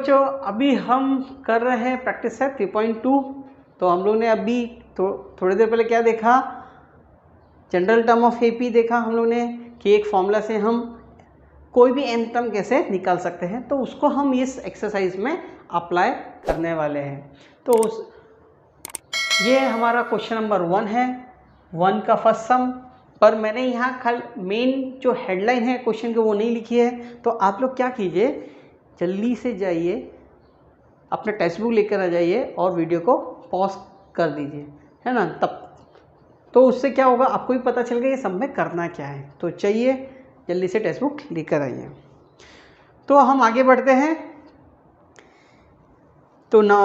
बच्चों अभी हम कर रहे हैं प्रैक्टिस है 3.2। तो हम लोग ने अभी थोड़ी देर पहले क्या देखा, जनरल टर्म ऑफ एपी देखा हम लोग ने कि एक फॉर्मूला से हम कोई भी n टर्म कैसे निकाल सकते हैं, तो उसको हम इस एक्सरसाइज में अप्लाई करने वाले हैं। तो ये हमारा क्वेश्चन नंबर 1 है, 1 का फर्स्ट सम। पर मैंने यहाँ कल मेन जो हेडलाइन है क्वेश्चन की वो नहीं लिखी है। तो आप लोग क्या कीजिए, जल्दी से जाइए अपना टेक्स्ट बुक लेकर आ जाइए और वीडियो को पॉज कर दीजिए, है ना। तब तो उससे क्या होगा, आपको भी पता चल गया ये सब में करना क्या है। तो चाहिए जल्दी से टेक्स्ट बुक लेकर आइए। तो हम आगे बढ़ते हैं। तो ना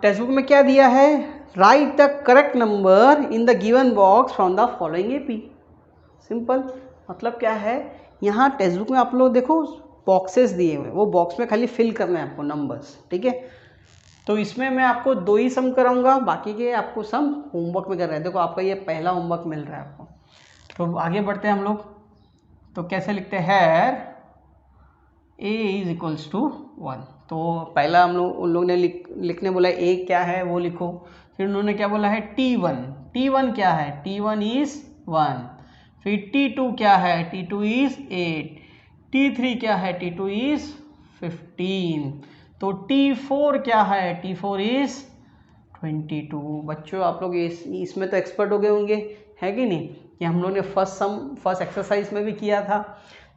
टेक्स्ट बुक में क्या दिया है, right the correct number in the given box from the following AP. Simple, मतलब क्या है, यहाँ टेक्स्ट बुक में आप लोग देखो बॉक्सेस दिए हुए, वो बॉक्स में खाली फिल करना है आपको नंबर्स, ठीक है। तो इसमें मैं आपको 2 ही सम कराऊंगा, बाकी के आपको सम होमवर्क में कर रहे हैं। देखो आपका ये पहला होमवर्क मिल रहा है आपको। तो आगे बढ़ते हैं हम लोग। तो कैसे लिखते हैं, a इज इक्वल्स टू 1। तो पहला हम लोग उन लोग ने लिखने बोला a क्या है वो लिखो। फिर उन्होंने क्या बोला है t1, t1 क्या है, t1 इज 1। फिर t2 क्या है, t2 इज 8। t3 क्या है, t2 इज 15। तो T4 क्या है, T4 इज 22। बच्चों आप लोग इसमें तो एक्सपर्ट हो गए होंगे, है कि नहीं। ये हम लोग ने फर्स्ट एक्सरसाइज में भी किया था।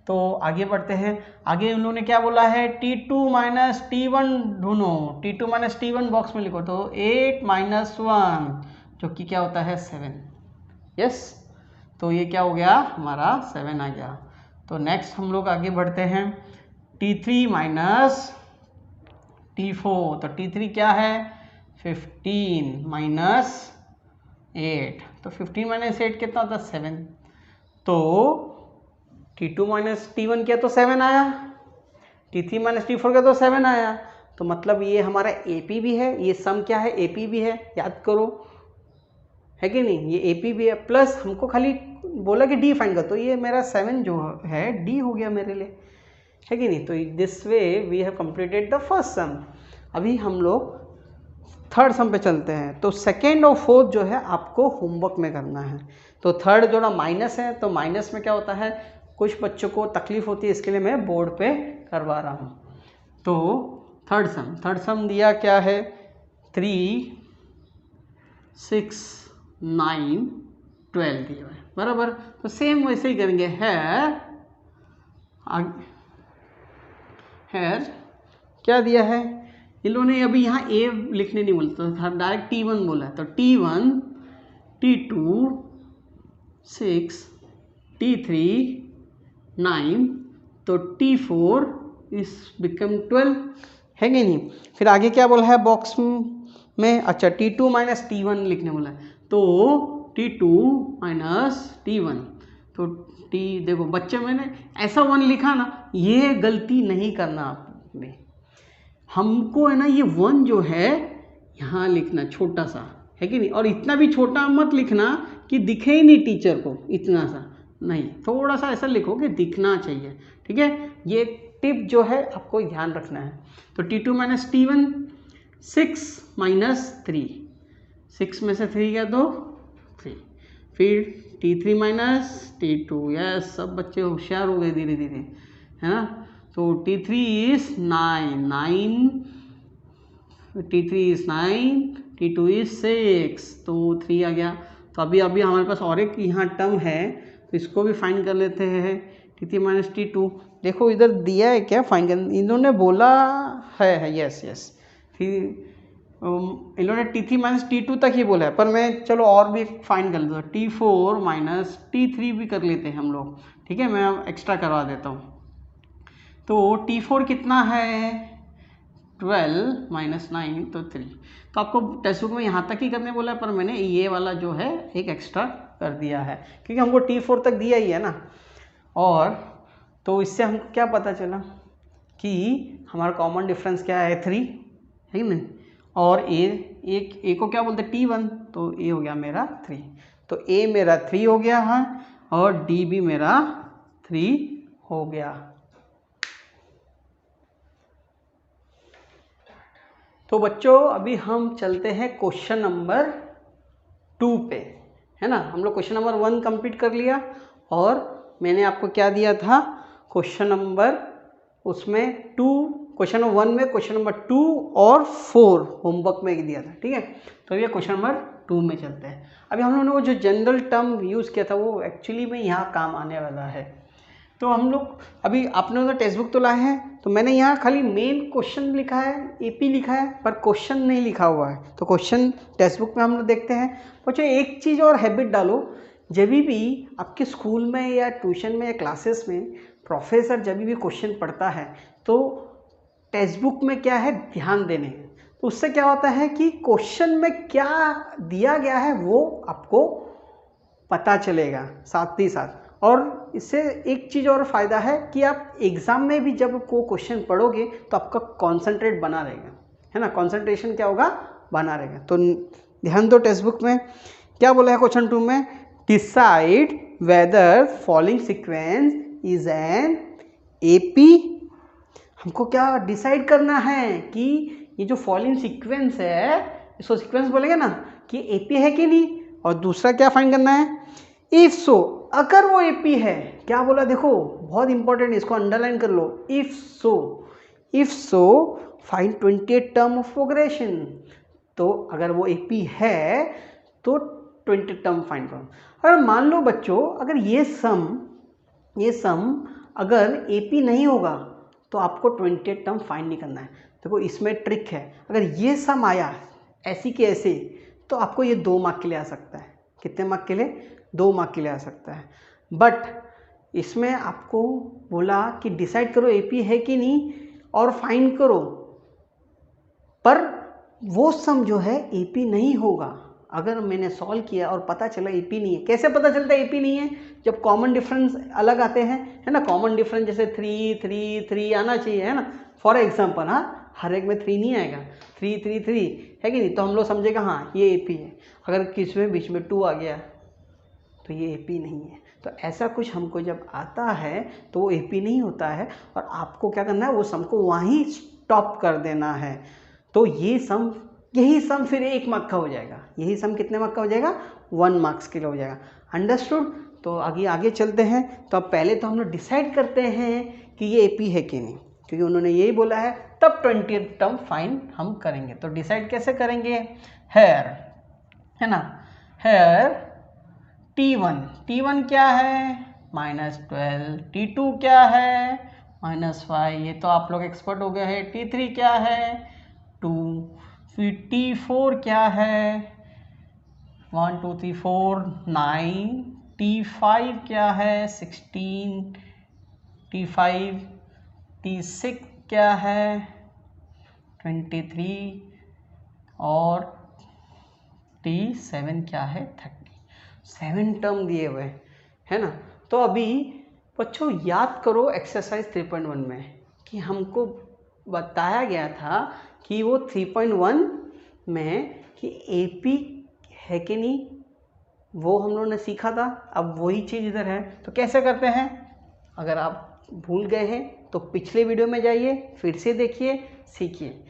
तो आगे बढ़ते हैं। आगे उन्होंने क्या बोला है, T2 माइनस T1 ढूंढो। T2 माइनस T1 बॉक्स में लिखो। तो 8 माइनस 1 जो कि क्या होता है 7। यस, तो ये क्या हो गया हमारा 7 आ गया। तो नेक्स्ट हम लोग आगे बढ़ते हैं। T3 माइनस T4, तो T3 क्या है 15 माइनस 8। तो 15 माइनस 8 कितना होता है 7। तो T2 माइनस T1 क्या तो 7 आया, T3 माइनस T4 का तो 7 आया। तो मतलब ये हमारा AP भी है, ये सम क्या है AP भी है, याद करो, है कि नहीं। ये AP भी है, प्लस हमको खाली बोला कि D फाइंड कर, तो ये मेरा 7 जो है D हो गया मेरे लिए, है कि नहीं। तो this way we have completed the first sum. अभी हम लोग थर्ड सम पे चलते हैं। तो सेकेंड और फोर्थ जो है आपको होमवर्क में करना है। तो थर्ड जो ना माइनस है, तो माइनस में क्या होता है, कुछ बच्चों को तकलीफ होती है, इसके लिए मैं बोर्ड पे करवा रहा हूँ। तो थर्ड सम दिया क्या है 3, 6, 9, 12 दिया है, बराबर। तो सेम वैसे ही करेंगे। हैर क्या दिया है, इन्होंने अभी यहाँ a लिखने नहीं बोलता, तो डायरेक्ट T1 बोला है। तो T1, T2, 6, T3, 9, तो T4 इस बिकम 12, है कि नहीं। फिर आगे क्या बोला है बॉक्स में, अच्छा T2 माइनस T1 लिखने बोला है। तो T2 माइनस T1, तो T देखो बच्चे मैंने ऐसा 1 लिखा ना, ये गलती नहीं करना आपने। हमको है ना ये 1 जो है यहाँ लिखना छोटा सा, है कि नहीं। और इतना भी छोटा मत लिखना कि दिखे ही नहीं टीचर को, इतना सा नहीं, थोड़ा सा ऐसा लिखो कि दिखना चाहिए, ठीक है। ये टिप जो है आपको ध्यान रखना है। तो T2 माइनस T1, 6 माइनस 3, 6 में से 3 गया तो 3। फिर T3 माइनस T2, यस सब बच्चे होशियार हो गए धीरे धीरे, है ना। तो T3 is 9, T3 is 9, T2 is 6, तो 3 आ गया। तो अभी हमारे पास और एक यहाँ टर्म है, तो इसको भी फाइंड कर लेते हैं। T3 माइनस T2, देखो इधर दिया है क्या फाइंड कर, इन्होंने बोला है यस। फिर इन्होंने T3 माइनस T2 तक ही बोला है, पर मैं चलो और भी फाइंड कर लेता हूँ। T4 माइनस T3 भी कर लेते हैं हम लोग, ठीक है, मैं एक्स्ट्रा करवा देता हूँ। तो T4 कितना है 12 माइनस 9, तो 3। तो आपको टेक्स्ट बुक में यहाँ तक ही करने बोला है, पर मैंने ये वाला जो है एक एक्स्ट्रा कर दिया है, क्योंकि हमको T4 तक दिया ही है ना। और तो इससे हमको क्या पता चला कि हमारा कॉमन डिफरेंस क्या है 3, है ना। और ए को क्या बोलते हैं T1, तो ए हो गया मेरा 3। तो ए मेरा 3 हो गया है और डी भी मेरा 3 हो गया। तो बच्चों अभी हम चलते हैं क्वेश्चन नंबर 2 पे, है ना। हम लोग क्वेश्चन नंबर 1 कंप्लीट कर लिया और मैंने आपको क्या दिया था क्वेश्चन नंबर, उसमें 2, क्वेश्चन नंबर 1 में क्वेश्चन नंबर 2 और 4 होमवर्क में दिया था, ठीक है। तो ये क्वेश्चन नंबर 2 में चलते हैं। अभी हम लोगों ने वो जो जनरल टर्म यूज़ किया था वो एक्चुअली में यहाँ काम आने वाला है। तो हम लोग अभी आपने उधर टेक्स्ट बुक तो लाए हैं, तो मैंने यहाँ खाली मेन क्वेश्चन लिखा है, एपी लिखा है, पर क्वेश्चन नहीं लिखा हुआ है। तो क्वेश्चन टेक्स्ट बुक में हम लोग देखते हैं। बच्चों एक चीज़ और हैबिट डालो, जब भी आपके स्कूल में या ट्यूशन में या क्लासेस में प्रोफेसर जब भी क्वेश्चन पढ़ता है तो टेक्स्ट बुक में क्या है ध्यान देने। तो उससे क्या होता है कि क्वेश्चन में क्या दिया गया है वो आपको पता चलेगा साथ ही साथ। और इससे एक चीज़ और फ़ायदा है कि आप एग्ज़ाम में भी जब को क्वेश्चन पढ़ोगे तो आपका कॉन्सेंट्रेट बना रहेगा, है ना। कॉन्सेंट्रेशन क्या होगा, बना रहेगा। तो ध्यान दो, टेक्स्ट बुक में क्या बोला है क्वेश्चन 2 में, decide whether following sequence is an AP. हमको क्या डिसाइड करना है कि ये जो फॉलोइंग सीक्वेंस है, इसको सीक्वेंस बोलेंगे ना, कि एपी है कि नहीं। और दूसरा क्या फाइंड करना है, इफ सो, अगर वो एपी है, क्या बोला देखो बहुत इंपॉर्टेंट, इसको अंडरलाइन कर लो, if so find 28 term of progression. तो अगर वो एपी है तो 20 टर्म फाइंड करो। अगर मान लो बच्चों अगर ये सम अगर एपी नहीं होगा तो आपको 28 टर्म फाइंड नहीं करना है। देखो इसमें ट्रिक है, अगर ये सम आया ऐसी के ऐसे तो आपको ये 2 मार्क के लिए आ सकता है। कितने मार्क के लिए, 2 मार्क के लिए आ सकता है। बट इसमें आपको बोला कि डिसाइड करो एपी है कि नहीं और फाइंड करो, पर वो सम जो है एपी नहीं होगा। अगर मैंने सॉल्व किया और पता चला एपी नहीं है, कैसे पता चलता है एपी नहीं है, जब कॉमन डिफरेंस अलग आते हैं, है ना। कॉमन डिफरेंस जैसे 3 3 3 आना चाहिए, है ना। फॉर एग्जांपल, हाँ हर एक में 3 नहीं आएगा, 3 3 3 है कि नहीं, तो हम लोग समझेगा हाँ ये एपी है। अगर किसी में बीच में 2 आ गया तो ये एपी नहीं है। तो ऐसा कुछ हमको जब आता है तो वो एपी नहीं होता है और आपको क्या करना है, वो सम को वहीं स्टॉप कर देना है। तो यही सम फिर 1 मार्क का हो जाएगा। यही सम कितने मार्क का हो जाएगा, 1 मार्क्स के लिए हो जाएगा। अंडरस्टूड। तो आगे चलते हैं। तो अब पहले तो हम लोग डिसाइड करते हैं कि ये एपी है कि नहीं, क्योंकि उन्होंने यही बोला है, तब 20th टर्म फाइंड हम करेंगे। तो डिसाइड कैसे करेंगे, हेयर, है ना, हेयर T1 क्या है -12, T2 क्या है -5, ये तो आप लोग एक्सपर्ट हो गए हैं। T3 क्या है 2, फिर T4 क्या है 1 2 3 4 9, T5 क्या है 16, T5, T6 क्या है 23 और T7 क्या है 30। 7 टर्म दिए हुए है ना। तो अभी बच्चों याद करो एक्सरसाइज 3.1 में कि हमको बताया गया था कि वो 3.1 में कि एपी है कि नहीं, वो हम लोगों ने सीखा था। अब वही चीज़ इधर है। तो कैसे करते हैं, अगर आप भूल गए हैं तो पिछले वीडियो में जाइए, फिर से देखिए, सीखिए।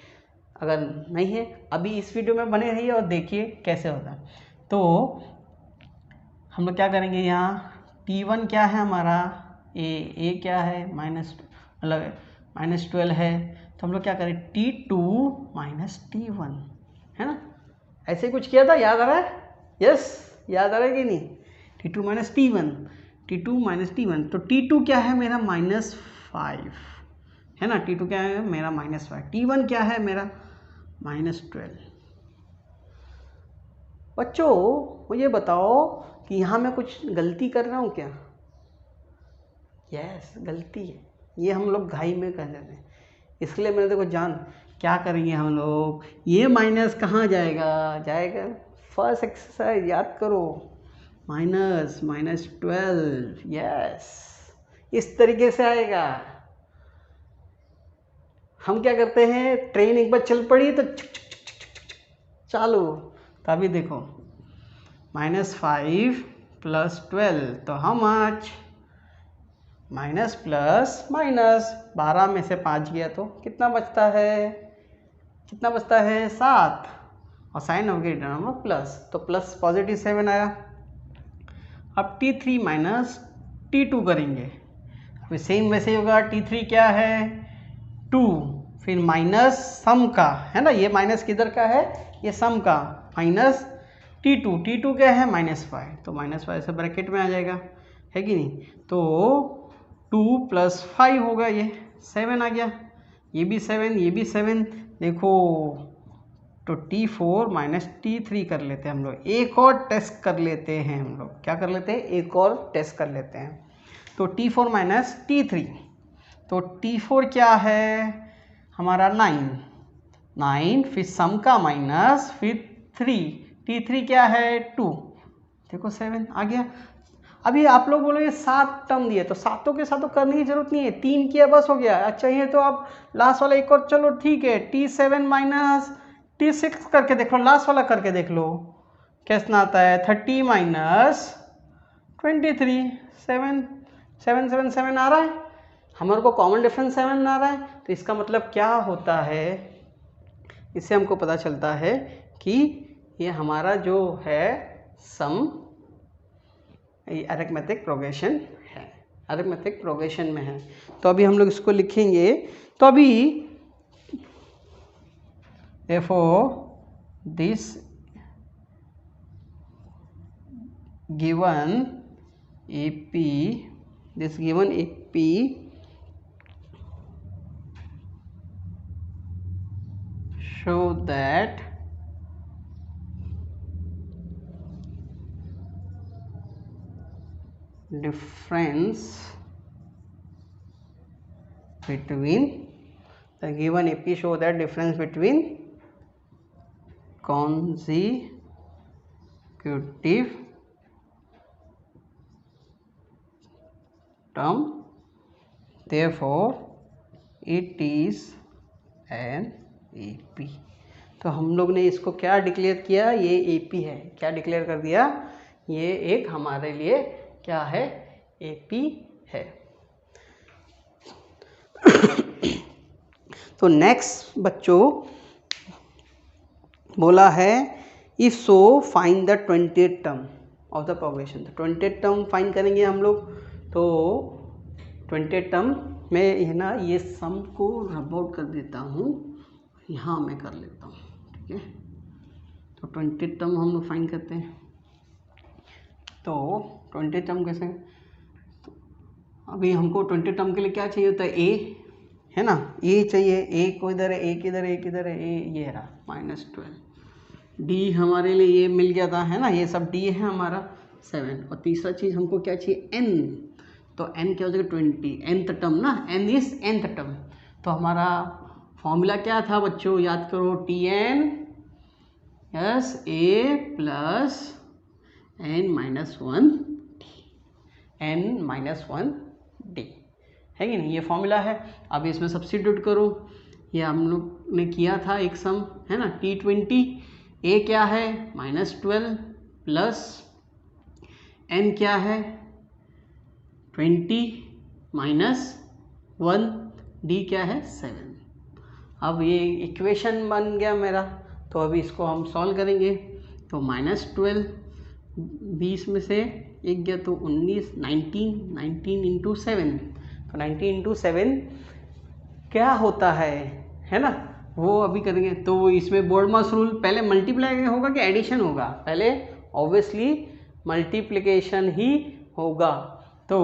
अगर नहीं है अभी इस वीडियो में बने रहिए और देखिए कैसे होता है। तो हम लोग क्या करेंगे, यहाँ T1 क्या है हमारा, ए क्या है -12 है। तो हम लोग क्या करें, T2 -T1, है ना। ऐसे कुछ किया था, याद आ रहा है, यस याद आ रहा है कि नहीं, T2 -T1, T2 -T1। तो T2 क्या है मेरा -5, है ना। T2 क्या है मेरा -5, T1 क्या है मेरा -12। बच्चों मुझे बताओ कि यहाँ मैं कुछ गलती कर रहा हूँ क्या, यस गलती है, ये हम लोग घाई में कर देते हैं। इसलिए मैंने देखो जान क्या करेंगे हम लोग, ये माइनस कहाँ जाएगा फर्स्ट एक्सरसाइज याद करो, -12, यस इस तरीके से आएगा। हम क्या करते हैं, ट्रेन एक बार चल पड़ी तो चालू। तभी देखो -5 + 12 तो हम आज माइनस प्लस माइनस 12 में से 5 गया तो कितना बचता है कितना बचता है 7, और sign of greater number plus, तो प्लस पॉजिटिव 7 आया। अब T3 माइनस T2 करेंगे, फिर सेम वैसे ही होगा। T3 क्या है 2, फिर माइनस सम का है ना, ये माइनस किधर का है, ये सम का, माइनस T2 क्या है -5, तो -5 से ब्रैकेट में आ जाएगा, है कि नहीं। तो 2 + 5 होगा, ये 7 आ गया, ये भी 7, ये भी 7, देखो। तो T4 माइनस T3 कर लेते हैं हम लोग, एक और टेस्ट कर लेते हैं हम लोग, क्या कर लेते हैं, एक और टेस्ट कर लेते हैं। तो T4 माइनस T3, तो T4 क्या है हमारा 9, फिर सम का माइनस, फिर 3, T3 क्या है 2, देखो 7 आ गया। अभी आप लोग बोलोगे 7 टर्म दिए, तो सातों के सातों करने की जरूरत नहीं है, 3 किया बस हो गया। अच्छा ये तो आप लास्ट वाला एक और, चलो ठीक है, T7 माइनस T6 करके देख लो, लास्ट वाला करके देख लो कैसा आता है। 30 माइनस 23, 7 7 7 आ रहा है, हमारे को कॉमन डिफरेंस 7 आ रहा है। तो इसका मतलब क्या होता है, इससे हमको पता चलता है कि ये हमारा जो है सम अरिथमेटिक प्रोग्रेशन है, अरिथमेटिक प्रोग्रेशन में है। तो अभी हम लोग इसको लिखेंगे। तो अभी this given AP show that difference between the given AP show that difference between consecutive term, therefore it is an AP। तो हम लोग ने इसको क्या डिक्लेयर किया, ये AP है, क्या डिक्लेयर कर दिया, ये एक हमारे लिए क्या है, AP है। तो नेक्स्ट बच्चों बोला है if so find the 20th term of the progression. तो 20th टर्म फाइंड करेंगे हम लोग। तो 20th टर्म में है ना, ये सम को रब आउट कर देता हूँ, यहाँ मैं कर लेता हूँ, ठीक है। तो 20th टर्म हम लोग फाइंड करते हैं। तो 20th टर्म कैसे, तो अभी हमको 20th टर्म के लिए क्या चाहिए होता है, ए है ना, ए चाहिए, ए को इधर है, ए किधर है, ए किधर है, ए ये रहा -12। डी हमारे लिए ये मिल गया था, है ना, ये सब डी है हमारा 7। और तीसरा चीज़ हमको क्या चाहिए, एन। तो एन क्या हो जाएगा 20, nth टर्म ना, एन इज nth टर्म। तो हमारा फॉर्मूला क्या था बच्चों, याद करो, TN यस ए प्लस n-1 डी, है कि नहीं, ये फॉर्मूला है। अब इसमें सब्स्टिट्यूट करो, ये हम लोग ने किया था एक सम, है ना, T20, ए क्या है -12 प्लस एन क्या है 20 -1, डी क्या है 7। अब ये इक्वेशन बन गया मेरा। तो अभी इसको हम सॉल्व करेंगे। तो -12, 20 में से एक गया तो 19, 19 इंटू 7, तो 19 इंटू 7 क्या होता है ना, वो अभी करेंगे। तो इसमें बोर्डमास रूल, पहले मल्टीप्लाई होगा कि एडिशन होगा, पहले ऑब्वियसली मल्टीप्लिकेशन ही होगा। तो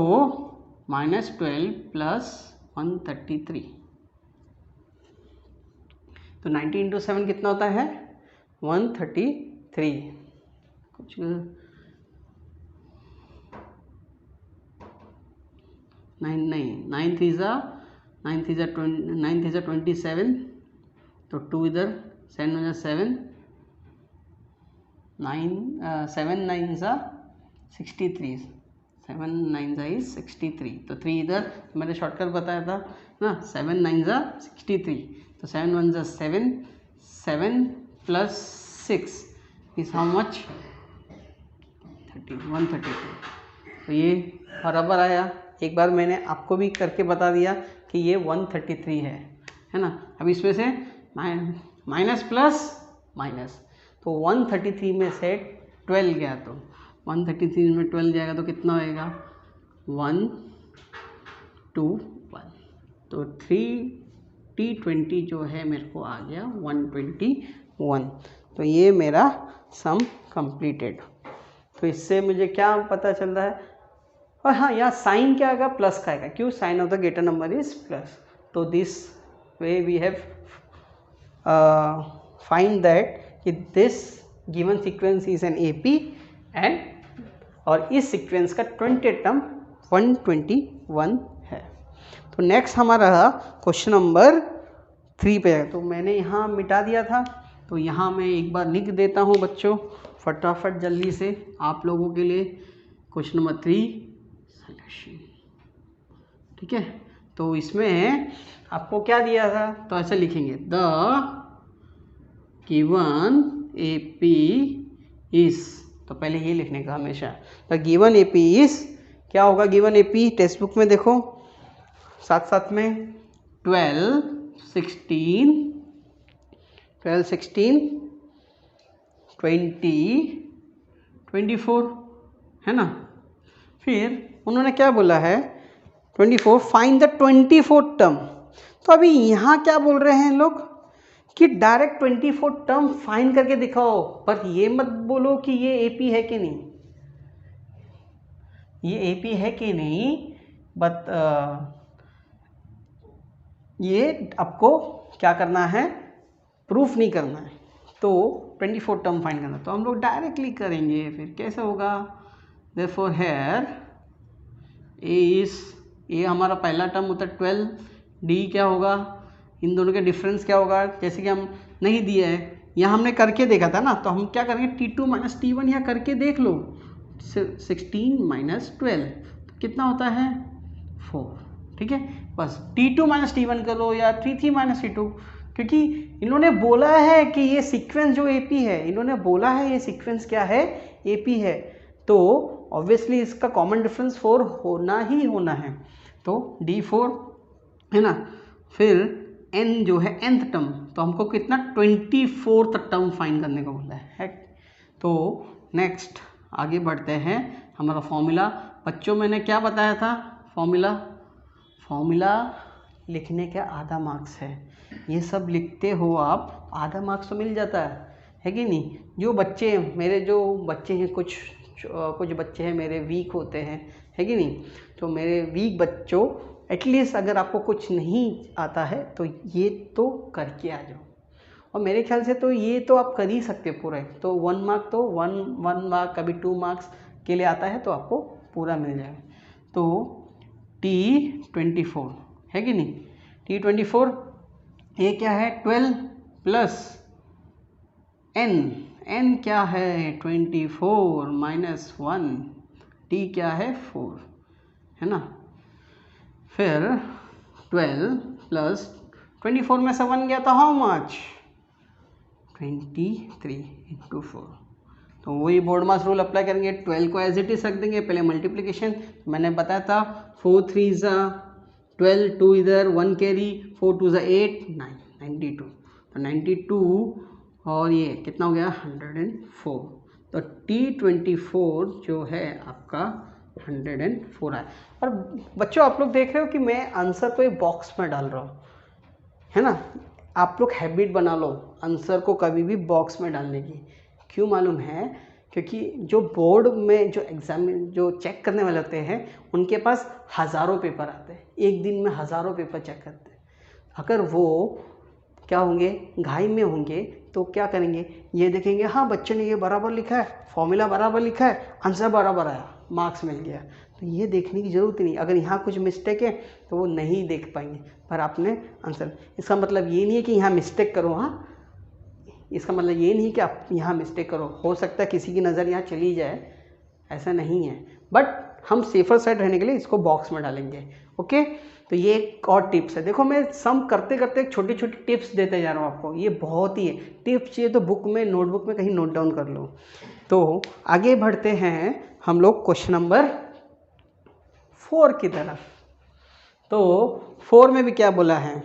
-12 प्लस 133, तो 90 इंटू 7 कितना होता है 133, कुछ 9 3 जा 27, तो 2 इधर 7 हो जा 7, 7 9 जा 63, 7 9 जा 63, तो 3 इधर मैंने शॉर्टकट बताया था ना, 7 9 जा 63, तो 7 1 जा 7, 7 प्लस 6 इज हाउ मच 132। तो ये बराबर आया। एक बार मैंने आपको भी करके बता दिया कि ये 133 है ना। अब इसमें से माइनस प्लस माइनस, तो 133 में से 12 गया, तो 133 में 12 जाएगा तो कितना होएगा 1 2 1, तो 3T20 जो है मेरे को आ गया 121। तो ये मेरा सम कंप्लीटेड। तो इससे मुझे क्या पता चल रहा है, और हाँ यहाँ साइन क्या आएगा, प्लस का आएगा, क्यों, sign of the greater number is plus. तो this way we have find that कि this given sequence is an AP and, और इस सीक्वेंस का 20 टर्म 121 है। तो नेक्स्ट हमारा क्वेश्चन नंबर 3 पे है। तो मैंने यहाँ मिटा दिया था, तो यहाँ मैं एक बार लिख देता हूँ बच्चों फटाफट जल्दी से आप लोगों के लिए। क्वेश्चन नंबर 3 सॉल्यूशन, ठीक है। तो इसमें आपको क्या दिया था, तो ऐसे लिखेंगे द गिवन एपी इज, तो पहले ये लिखने का हमेशा, द गिवन एपी इज क्या होगा, गिवन एपी टेक्स्ट बुक में देखो साथ साथ में 12 16 20 24 है ना। फिर उन्होंने क्या बोला है 24, फाइंड द 24 टर्म। तो अभी यहाँ क्या बोल रहे हैं लोग कि डायरेक्ट 24 टर्म फाइंड करके दिखाओ, पर ये मत बोलो कि ये एपी है कि नहीं, ये एपी है कि नहीं, बट ये आपको क्या करना है, प्रूफ नहीं करना है। तो 24 टर्म फाइंड करना, तो हम लोग डायरेक्टली करेंगे। फिर कैसे होगा, देयरफॉर हियर ए इज, ए हमारा पहला टर्म होता है 12, डी क्या होगा, इन दोनों के डिफरेंस क्या होगा, जैसे कि हम नहीं दिए है, यहाँ हमने करके देखा था ना, तो हम क्या करेंगे T2 माइनस T1 यहाँ करके देख लो, 16 माइनस 12 तो कितना होता है 4, ठीक है। बस T2 माइनस T1 कर लो या 3 माइनस T2, क्योंकि इन्होंने बोला है कि ये सीक्वेंस जो एपी है, इन्होंने बोला है ये सीक्वेंस क्या है, एपी है, तो ऑब्वियसली इसका कॉमन डिफरेंस 4 होना ही होना है। तो D4 है ना। फिर n जो है nth टर्म, तो हमको कितना 24th टर्म फाइंड करने को बोला है। तो नेक्स्ट आगे बढ़ते हैं, हमारा फॉर्मूला बच्चों मैंने क्या बताया था, फॉर्मूला लिखने का आधा मार्क्स है, ये सब लिखते हो आप आधा मार्क्स तो मिल जाता है कि नहीं। जो बच्चे मेरे जो बच्चे हैं, कुछ बच्चे हैं मेरे वीक होते हैं, है कि नहीं, तो मेरे वीक बच्चों एटलीस्ट अगर आपको कुछ नहीं आता है तो ये तो करके आ जाओ, और मेरे ख्याल से तो ये तो आप कर ही सकते हो पूरा। तो 1 मार्क तो 1 मार्क कभी 2 मार्क्स के लिए आता है, तो आपको पूरा मिल जाएगा। तो T24 है कि नहीं, T24 ये क्या है 12 प्लस n क्या है 24 माइनस 1, T क्या है 4 है ना। फिर 12 प्लस 24 में से 1 गया तो हाउ मच 23 इंटू 4, तो वही बोर्ड मास रूल अप्लाई करेंगे। 12 को एज इट इज रख देंगे, पहले मल्टीप्लिकेशन मैंने बताया था 4 3 ज़ा 12, 2 इधर 1 कैरी, 4 2 ज़ा 8 9 92, तो 92 और ये कितना हो गया 104। तो T24 जो है आपका 104 है। और बच्चों आप लोग देख रहे हो कि मैं आंसर को एक बॉक्स में डाल रहा हूँ, है ना। आप लोग हैबिट बना लो आंसर को कभी भी बॉक्स में डालने की। क्यों मालूम है, क्योंकि जो बोर्ड में जो एग्जाम जो चेक करने वाले होते हैं उनके पास हज़ारों पेपर आते हैं, एक दिन में हज़ारों पेपर चेक करते हैं। अगर वो क्या होंगे, घाई में होंगे, तो क्या करेंगे, ये देखेंगे हाँ बच्चे ने ये बराबर लिखा है, फॉर्मूला बराबर लिखा है, आंसर बराबर आया, मार्क्स मिल गया। तो ये देखने की ज़रूरत ही नहीं, अगर यहाँ कुछ मिस्टेक है तो वो नहीं देख पाएंगे, पर आपने आंसर। इसका मतलब ये नहीं है कि यहाँ मिस्टेक करो, हाँ, इसका मतलब ये नहीं कि आप यहाँ मिस्टेक करो, हो सकता है किसी की नज़र यहाँ चली जाए, ऐसा नहीं है, बट हम सेफर साइड रहने के लिए इसको बॉक्स में डालेंगे। ओके, तो ये एक और टिप्स है। देखो मैं सम करते करते छोटी छोटी टिप्स देते जा रहा हूँ आपको, ये बहुत ही है। टिप्स चाहिए तो बुक में, नोटबुक में कहीं नोट डाउन कर लो। तो आगे बढ़ते हैं हम लोग क्वेश्चन नंबर 4 की तरफ। तो 4 में भी क्या बोला है,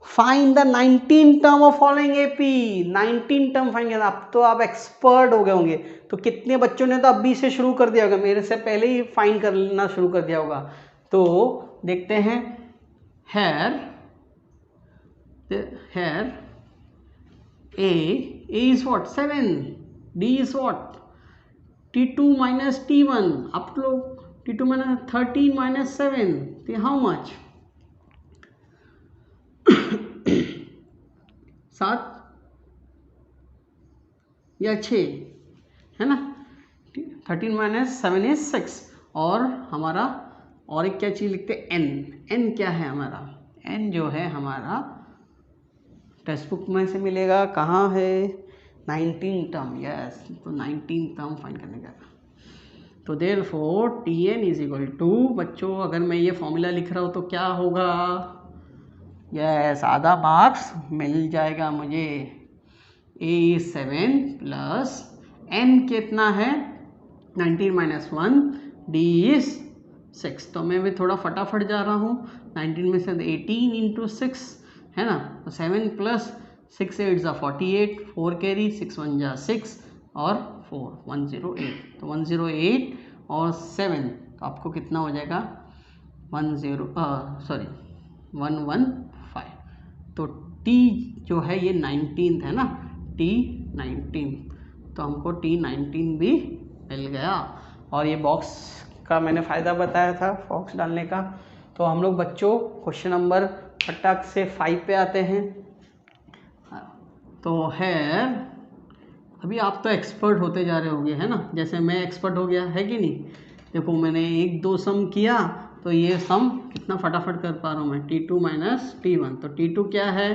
find the 19 term of following AP. 19 term find करना। अब तो आप एक्सपर्ट हो गए होंगे। तो कितने बच्चों ने तो अभी से शुरू कर दिया होगा, मेरे से पहले ही फाइंड करना शुरू कर दिया होगा। तो देखते हैं, hair A is what 7, D is what T2 minus T1, up to T2 minus 13 minus 7, तो how much 7 या 6 है ना। 13 माइनस 7 इज 6। और हमारा और एक क्या चीज़ लिखते हैं, n क्या है हमारा, n जो है हमारा टेक्स्ट बुक में से मिलेगा, कहाँ है 19 टर्म, यस। तो 19 टर्म फाइंड करने का। तो therefore Tn is equal to, बच्चों अगर मैं ये फॉर्मूला लिख रहा हूँ तो क्या होगा, यस आधा मार्क्स मिल जाएगा मुझे। A 7 प्लस n कितना है 19 माइनस 1, D इज 6। तो मैं भी थोड़ा फटाफट जा रहा हूँ, 19 में से 18 इंटू 6 है ना, तो 7 प्लस 6 8 जा 48, 4 कैरी 6 1 जा 6 और 4 108। तो 108 और 7 तो आपको कितना हो जाएगा 115। तो T जो है ये 19 है ना, T19, तो हमको T19 भी मिल गया। और ये बॉक्स का मैंने फ़ायदा बताया था बॉक्स डालने का। तो हम लोग बच्चों क्वेश्चन नंबर फटाक से 5 पे आते हैं। तो है, अभी आप तो एक्सपर्ट होते जा रहे होंगे है ना, जैसे मैं एक्सपर्ट हो गया है कि नहीं। देखो मैंने 1 2 सम किया तो ये सम कितना फटाफट कर पा रहा हूँ मैं, T2 माइनस T1। तो T2 क्या है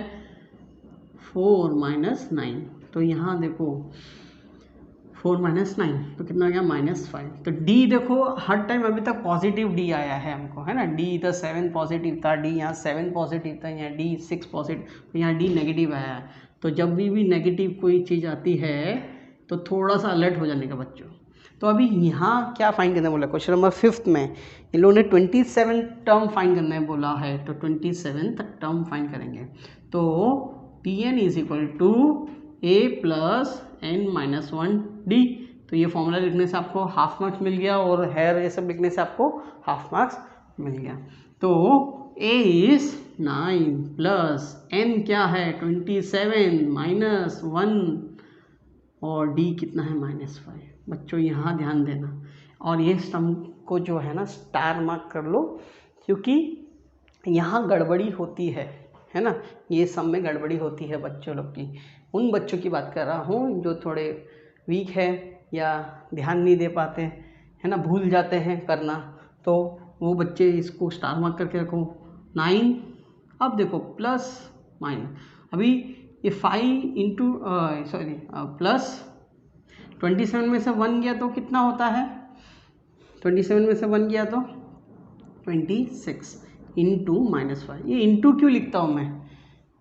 4 माइनस 9, तो यहाँ देखो 4 माइनस 9 तो कितना आ गया -5। तो D देखो हर टाइम अभी तक पॉजिटिव D आया है हमको है ना, D इधर 7 पॉजिटिव था, D यहाँ 7 पॉजिटिव था, यहाँ D 6 पॉजिटिव, तो यहाँ D नेगेटिव आया है। तो जब भी नेगेटिव कोई चीज़ आती है तो थोड़ा सा अलर्ट हो जाने का बच्चों। तो अभी यहाँ क्या फाइंड करना बोला, क्वेश्चन नंबर 5 में इन लोगों ने 27 टर्म फाइंड करना है बोला है, तो 27 तक टर्म फाइंड करेंगे। तो Tn is equal to A plus n minus 1 D। तो ये फॉर्मूला लिखने से आपको हाफ मार्क्स मिल गया, और हेयर ये सब लिखने से आपको हाफ मार्क्स मिल गया। तो A इज 9 प्लस n क्या है 27 माइनस 1, और D कितना है -5। बच्चों यहाँ ध्यान देना, और ये सम को जो है ना स्टार मार्क कर लो, क्योंकि यहाँ गड़बड़ी होती है ना, ये सम में गड़बड़ी होती है बच्चों लोग की। उन बच्चों की बात कर रहा हूँ जो थोड़े वीक है या ध्यान नहीं दे पाते है ना, भूल जाते हैं करना, तो वो बच्चे इसको स्टार मार्क करके रखो 9। अब देखो प्लस माइनस, अभी ये 5 इंटू प्लस 27 में से 1 गया तो कितना होता है, 27 में से 1 गया तो 26 इंटू -5। ये इंटू क्यों लिखता हूँ मैं,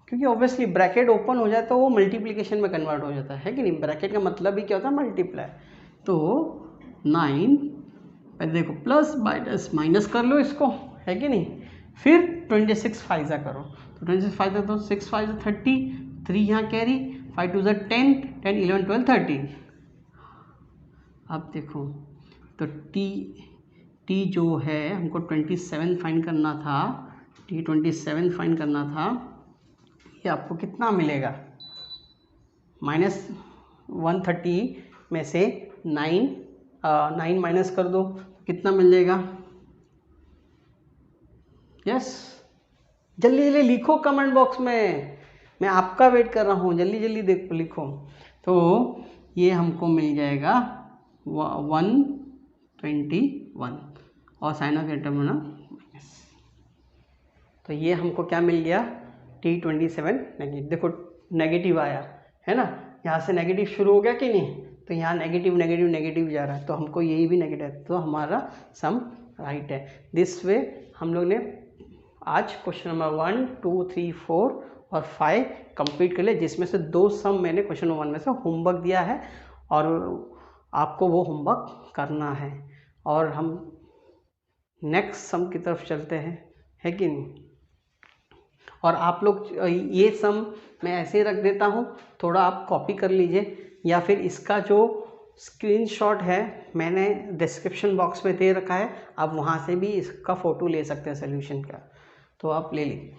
क्योंकि ऑब्वियसली ब्रैकेट ओपन हो जाए तो वो मल्टीप्लिकेशन में कन्वर्ट हो जाता है कि नहीं, ब्रैकेट का मतलब ही क्या होता है मल्टीप्लाई। तो 9 पहले देखो प्लस माइनस कर लो इसको है कि नहीं, फिर 26 फाइजा करो, तो 26 फाइजा तो 6 5 30, 3 यहाँ कैरी, 5 2 10, 10 11 12 13। अब देखो तो T जो है हमको 27 फाइंड करना था, T27 फाइंड करना था, ये आपको कितना मिलेगा -130 में से 9 माइनस कर दो, कितना मिल जाएगा, यस जल्दी जल्दी लिखो कमेंट बॉक्स में, मैं आपका वेट कर रहा हूँ, जल्दी जल्दी देखो लिखो। तो ये हमको मिल जाएगा 121 और साइन ऑफ डिटरमिनेंट माइनस। तो ये हमको क्या मिल गया T27 नेगेटिव, देखो नेगेटिव आया है ना, यहाँ से नेगेटिव शुरू हो गया कि नहीं, तो यहाँ नेगेटिव नेगेटिव नेगेटिव जा रहा है, तो हमको यही भी नेगेटिव है, तो हमारा सम राइट है। दिस वे हम लोग ने आज क्वेश्चन नंबर 1 2 3 4 और 5 कंप्लीट कर लिया, जिसमें से 2 सम मैंने क्वेश्चन नंबर 1 में से होमवर्क दिया है, और आपको वो होमवर्क करना है, और हम नेक्स्ट सम की तरफ चलते हैं है कि नहीं। और आप लोग ये सम मैं ऐसे रख देता हूँ, थोड़ा आप कॉपी कर लीजिए, या फिर इसका जो स्क्रीनशॉट है मैंने डिस्क्रिप्शन बॉक्स में दे रखा है, आप वहाँ से भी इसका फ़ोटो ले सकते हैं सोल्यूशन का, तो आप ले लीजिए।